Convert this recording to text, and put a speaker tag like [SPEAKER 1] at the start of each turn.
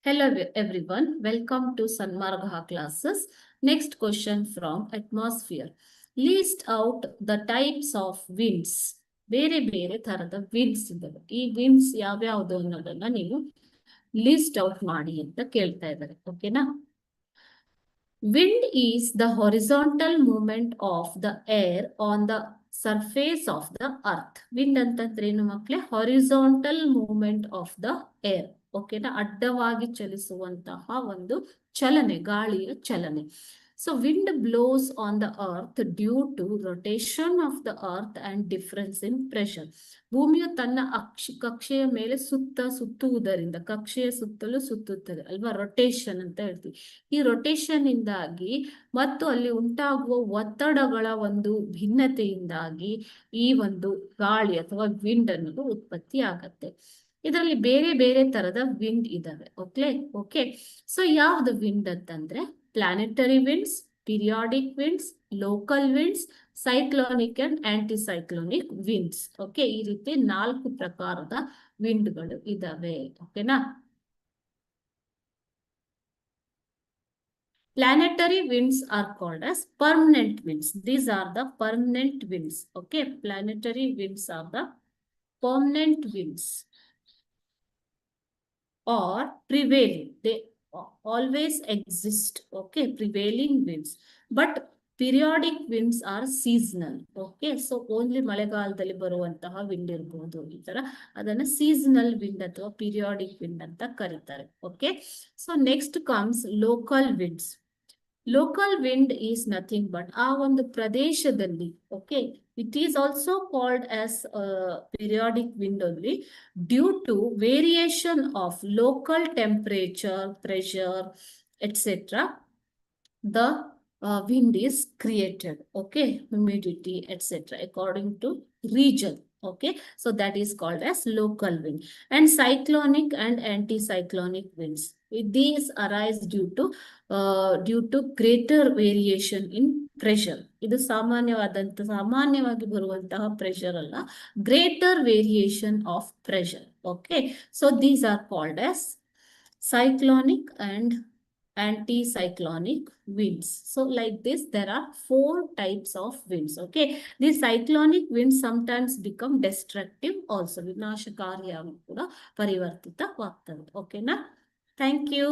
[SPEAKER 1] Hello everyone, welcome to Sanmarga classes. Next question from atmosphere. List out the types of winds. ಬೇರೆ ಬೇರೆ ತರದ winds ಇದ್ದಾವೆ. ಈ winds ಯಾವ್ಯಾವ್ದು ಅನ್ನೋದನ್ನ ನೀವು ಲಿಸ್ಟ್ ಔಟ್ ಮಾಡಿ ಅಂತ ಕೇಳ್ತಾ ಇದ್ದಾರೆ. ಓಕೆನಾ? Wind is the horizontal movement of the air on the surface of the earth. Wind ಅಂತಂದ್ರೆ ಏನು ಮಕ್ಕಳೇ? Horizontal movement of the air. ಓಕೆನಾ? ಅಡ್ಡವಾಗಿ ಚಲಿಸುವಂತಹ ಒಂದು ಚಲನೆ, ಗಾಳಿಯ ಚಲನೆ. So wind blows on the earth due to rotation of the earth and difference in pressure. ಭೂಮಿಯು ತನ್ನ ಕಕ್ಷೆಯ ಮೇಲೆ ಸುತ್ತುವುದರಿಂದ, ಕಕ್ಷೆಯ ಸುತ್ತಲೂ ಸುತ್ತುತ್ತದೆ ಅಲ್ವಾ? ರೊಟೇಷನ್ ಅಂತ ಹೇಳ್ತೀವಿ. ಈ ರೊಟೇಷನ್ ಇಂದಾಗಿ ಮತ್ತು ಅಲ್ಲಿ ಉಂಟಾಗುವ ಒತ್ತಡಗಳ ಒಂದು ಭಿನ್ನತೆಯಿಂದಾಗಿ ಈ ಒಂದು ಗಾಳಿ ಅಥವಾ ವಿಂಡ್ ಅನ್ನೋದು ಉತ್ಪತ್ತಿ ಆಗತ್ತೆ. ಇದರಲ್ಲಿ ಬೇರೆ ಬೇರೆ ತರದ ವಿಂಡ್ ಇದಾವೆ. ಓಕೆ. ಸೊ ಯಾವ್ದು ವಿಂಡ್ ಅಂತಂದ್ರೆ planetary winds, periodic winds, local winds, cyclonic and anticyclonic winds. Okay, ಈ ರೀತಿ 4 ಪ್ರಕಾರದ ವಿಂಡ್ಗಳು ಇದಾವೆ. ಓಕೆನಾ? Planetary winds are called as permanent winds. These are the permanent winds. Okay, planetary winds are the permanent winds or prevailing. They always exist. Okay, prevailing winds. But periodic winds are seasonal. Okay, so only ಮಳೆಗಾಲದಲ್ಲಿ ಬರುವಂತಹ wind ಇರಬಹುದು. ಈ ತರ ಅದನ್ನ seasonal wind ಅಥವಾ periodic wind ಅಂತ ಕರೀತಾರೆ. Okay, so next comes local winds. Local wind is nothing but ಆ ಒಂದು ಪ್ರದೇಶದಲ್ಲಿ, okay, it is also called as periodic wind only due to variation of local temperature, pressure, etcetera. The wind is created, okay, humidity, etc. according to region. Okay, so that is called as local wind. And cyclonic and anticyclonic winds, these arise due to greater variation in pressure. ಇದು ಸಾಮಾನ್ಯವಾಗಿ ಬರುವಂತಹ pressure ಅಲ್ಲ, greater variation of pressure. Okay, so these are called as cyclonic and anticyclonic winds. So like this, there are 4 types of winds. Okay, these cyclonic winds sometimes become destructive also. ವಿನಾಶಕಾರಿಯಾಗಿ ಕೂಡ ಪರಿವರ್ತಿತವಾಗ್ತವೆ. ಓಕೆನಾ? Thank you.